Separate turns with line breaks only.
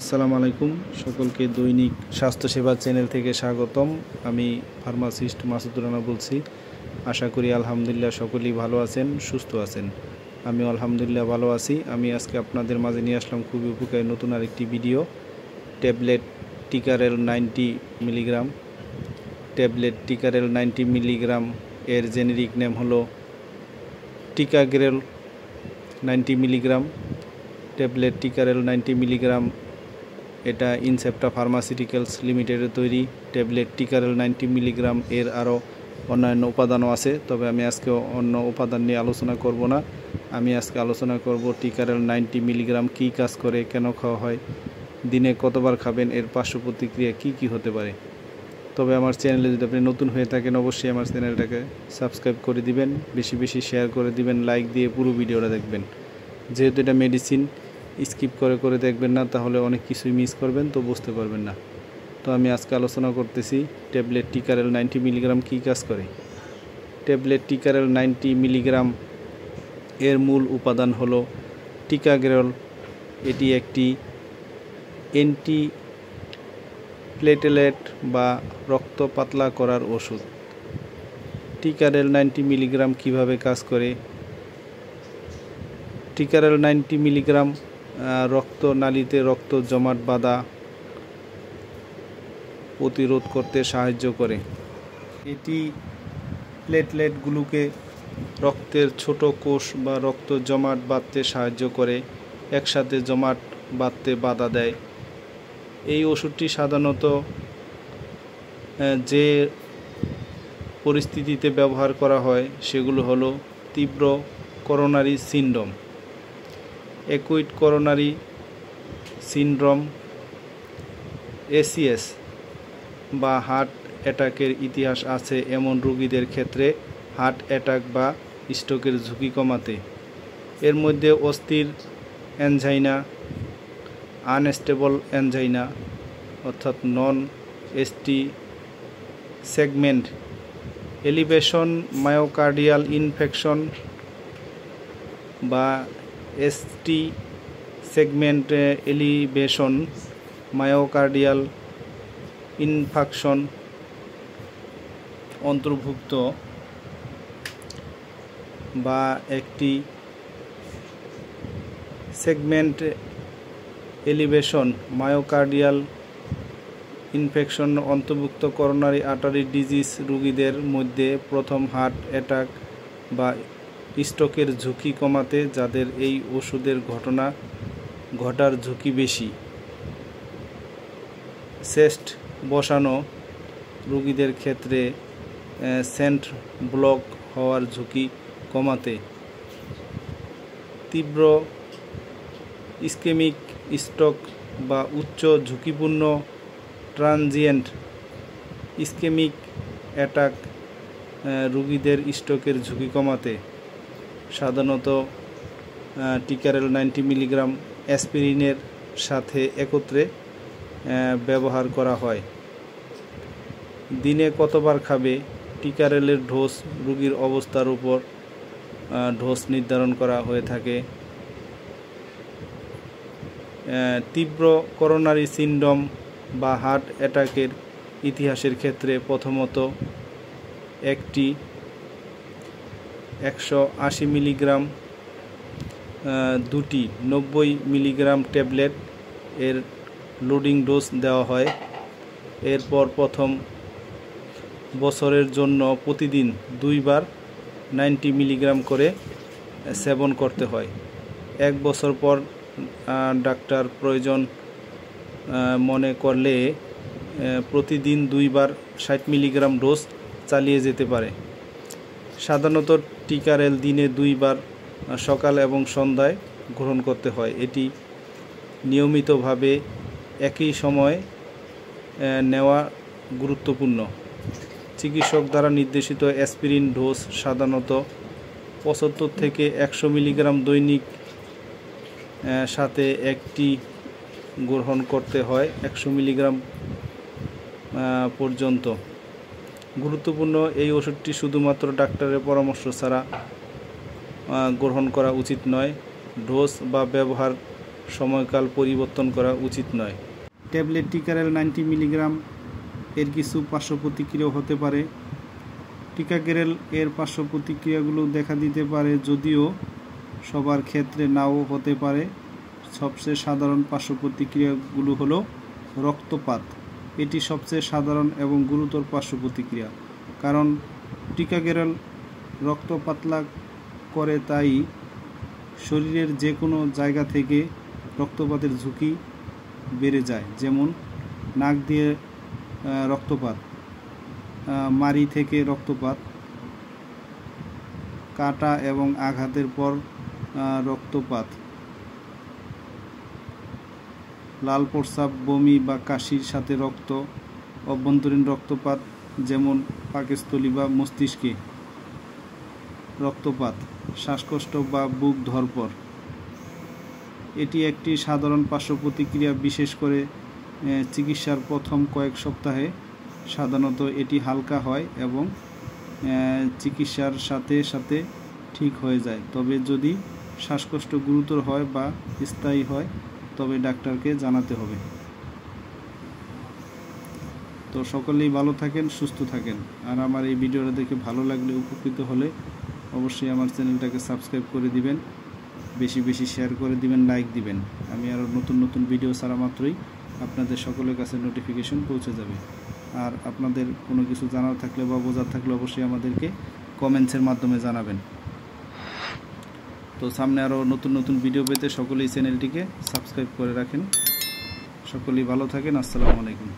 আসসালামু আলাইকুম সকলকে দৈনিক স্বাস্থ্যসেবা চ্যানেল থেকে স্বাগতম। আমি ফার্মাসিস্ট মাসুদুর রানা বলছি। আশা করি আলহামদুলিল্লাহ সকলেই ভালো আছেন, সুস্থ আছেন। আমি আলহামদুলিল্লাহ ভালো আছি। আমি আজকে আপনাদের মাঝে নিয়ে আসলাম খুবই উপকারী নতুন আরেকটি video. Tablet Ticarel 90 milligram. Tablet Ticarel 90 milligram এর জেনেরিক নেম হলো টিকাগ্রেল 90 মিলিগ্রাম। ট্যাবলেট টিকারেল 90 মিলিগ্রাম এটা ইনসেপ্টা ফার্মাসিউটিক্যালস লিমিটেডের তৈরি। ট্যাবলেট টিকারেল 90 মিলিগ্রাম এর আরও অন্যান্য উপাদানও আছে, তবে আমি আজকে অন্য উপাদান নিয়ে আলোচনা করব না। আমি আজকে আলোচনা করব টিকারেল 90 মিলিগ্রাম কী কাজ করে, কেন খাওয়া হয়, দিনে কতবার খাবেন, এর পার্শ্ব প্রতিক্রিয়া কী কী হতে পারে। তবে আমার চ্যানেলে যদি আপনি নতুন হয়ে থাকেন অবশ্যই আমার চ্যানেলটাকে সাবস্ক্রাইব করে দিবেন, বেশি বেশি শেয়ার করে দিবেন, লাইক দিয়ে পুরো ভিডিওটা দেখবেন। যেহেতু এটা মেডিসিন, স্কিপ করে করে দেখবেন না, তাহলে অনেক কিছুই মিস করবেন, তো বুঝতে পারবেন না। তো আমি আজকে আলোচনা করতেছি ট্যাবলেট টিকারেল 90 মিলিগ্রাম কী কাজ করে। ট্যাবলেট টিকারেল 90 মিলিগ্রাম এর মূল উপাদান হলো টিকাগ্রেল। এটি একটি অ্যান্টি প্লেটেলেট বা রক্ত পাতলা করার ওষুধ। টিকারেল 90 মিলিগ্রাম কীভাবে কাজ করে। টিকারেল 90 মিলিগ্রাম রক্তনালীতে রক্ত জমাট বাঁধা প্রতিরোধ করতে সাহায্য করে। এটি প্লেটলেটগুলোকে রক্তের ছোট কোষ বা রক্ত জমাট বাঁধতে সাহায্য করে, একসাথে জমাট বাঁধতে বাধা দেয়। এই ওষুধটি সাধারণত যে পরিস্থিতিতে ব্যবহার করা হয় সেগুলো হলো তীব্র coronary syndrome, acute coronary syndrome, ACS বা হার্ট অ্যাটাকের ইতিহাস আছে এমন রোগীদের ক্ষেত্রে হার্ট অ্যাটাক বা স্ট্রোকের ঝুঁকি কমাতে। এর মধ্যে অস্থির অ্যানজাইনা, আনস্টেবল অ্যানজাইনা অর্থাৎ non ST segment elevation, myocardial infection বা ST segment elevation myocardial infarction অন্তর্ভুক্ত, বা একটি সেগমেন্ট এলিভেশন মায়োকার্ডিয়াল ইনফেকশন অন্তর্ভুক্ত করোনারি আর্টারি ডিজিজ রোগীদের মধ্যে প্রথম হার্ট অ্যাটাক বা স্ট্রোকের ঝুঁকি কমাতে, যাদের এই ওষুধের ঘটার ঝুঁকি বেশি। চেস্ট বসানো রোগীদের ক্ষেত্রে সেন্ট ব্লক হওয়ার ঝুঁকি কমাতে। তীব্র ইসকেমিক স্ট্রোক বা উচ্চ ঝুঁকিপূর্ণ ট্রানজিয়েন্ট ইসকেমিক অ্যাটাক রোগীদের স্ট্রোকের ঝুঁকি কমাতে সাধারণত টিকারেল 90 মিলিগ্রাম অ্যাসপিরিনের সাথে একত্রে ব্যবহার করা হয়। দিনে কতবার খাবে, টিকারেলের ডোজ রোগীর অবস্থার উপর ডোজ নির্ধারণ করা হয়ে থাকে। তীব্র করোনারি সিনড্রোম বা হার্ট অ্যাটাকের ইতিহাসের ক্ষেত্রে প্রথমত একটি 180 মিলিগ্রাম, দুটি 90 মিলিগ্রাম ট্যাবলেট এর লোডিং ডোজ দেওয়া হয়। এরপর প্রথম বছরের জন্য প্রতিদিন 2 বার 90 মিলিগ্রাম করে সেবন করতে হয়। 1 বছর পর ডাক্তার প্রয়োজন মনে করলে প্রতিদিন 2 বার 60 মিলিগ্রাম ডোজ চালিয়ে যেতে পারে। সাধারণত টিকারেল দিনে 2 বার সকাল এবং সন্ধ্যায় গ্রহণ করতে হয়। এটি নিয়মিতভাবে একই সময় নেওয়া গুরুত্বপূর্ণ। চিকিৎসক দ্বারা নির্দেশিত অ্যাসপিরিন ডোজ সাধারণত 75 থেকে 100 মিলিগ্রাম দৈনিক সাথে একটি গ্রহণ করতে হয় 100 মিলিগ্রাম পর্যন্ত। গুরুত্বপূর্ণ, এই ওষুধটি শুধুমাত্র ডাক্তারের পরামর্শ ছাড়া গ্রহণ করা উচিত নয়। ডোজ বা ব্যবহার সময়কাল পরিবর্তন করা উচিত নয়। ট্যাবলেট টিকারেল 90 মিলিগ্রাম এর কিছু পার্শ্ব প্রতিক্রিয়াও হতে পারে। টিকাকেরেল এর পার্শ্ব প্রতিক্রিয়াগুলো দেখা দিতে পারে, যদিও সবার ক্ষেত্রে নাও হতে পারে। সবচেয়ে সাধারণ পার্শ্ব প্রতিক্রিয়াগুলো হলো রক্তপাত। এটি সবচেয়ে সাধারণ এবং গুরুতর পার্শ্ব প্রতিক্রিয়া, কারণ টিকাকেরেল রক্ত পাতলা করে, তাই শরীরের যে কোনো জায়গা থেকে রক্তপাতের ঝুঁকি বেড়ে যায়, যেমন নাক দিয়ে রক্তপাত, মাড়ি থেকে রক্তপাত, কাটা এবং আঘাতের পর রক্তপাত, লাল প্রস্রাব, বমি বা কাশির সাথে রক্ত, অভ্যন্তরীণ রক্তপাত যেমন পাকস্থলী বা মস্তিষ্কে রক্তপাত, শ্বাসকষ্ট বা বুক ধড়ফড়। এটি একটি সাধারণ পার্শ্ব প্রতিক্রিয়া, বিশেষ করে চিকিৎসার প্রথম কয়েক সপ্তাহে। সাধারণত এটি হালকা হয় এবং চিকিৎসার সাথে সাথে ঠিক হয়ে যায়। তবে যদি শ্বাসকষ্ট গুরুতর হয় বা স্থায়ী হয় তবে ডাক্তারকে জানাতে হবে। তো সকলেই ভালো থাকেন, সুস্থ থাকেন। আর আমার এই ভিডিওটা দেখে ভালো লাগলে, উপকৃত হলে অবশ্যই আমার চ্যানেলটাকে সাবস্ক্রাইব করে দিবেন, বেশি বেশি শেয়ার করে দিবেন, লাইক দিবেন। আমি আরও নতুন নতুন ভিডিও ছাড়া মাত্রই আপনাদের সকলের কাছে নোটিফিকেশন পৌঁছে যাবে। আর আপনাদের কোনো কিছু জানার থাকলে বা বোঝার থাকলে অবশ্যই আমাদেরকে কমেন্টসের মাধ্যমে জানাবেন। তো সামনে আরও নতুন নতুন ভিডিও পেতে সকলেই চ্যানেলটিকে সাবস্ক্রাইব করে রাখেন। সকলেই ভালো থাকেন। আসসালামু আলাইকুম।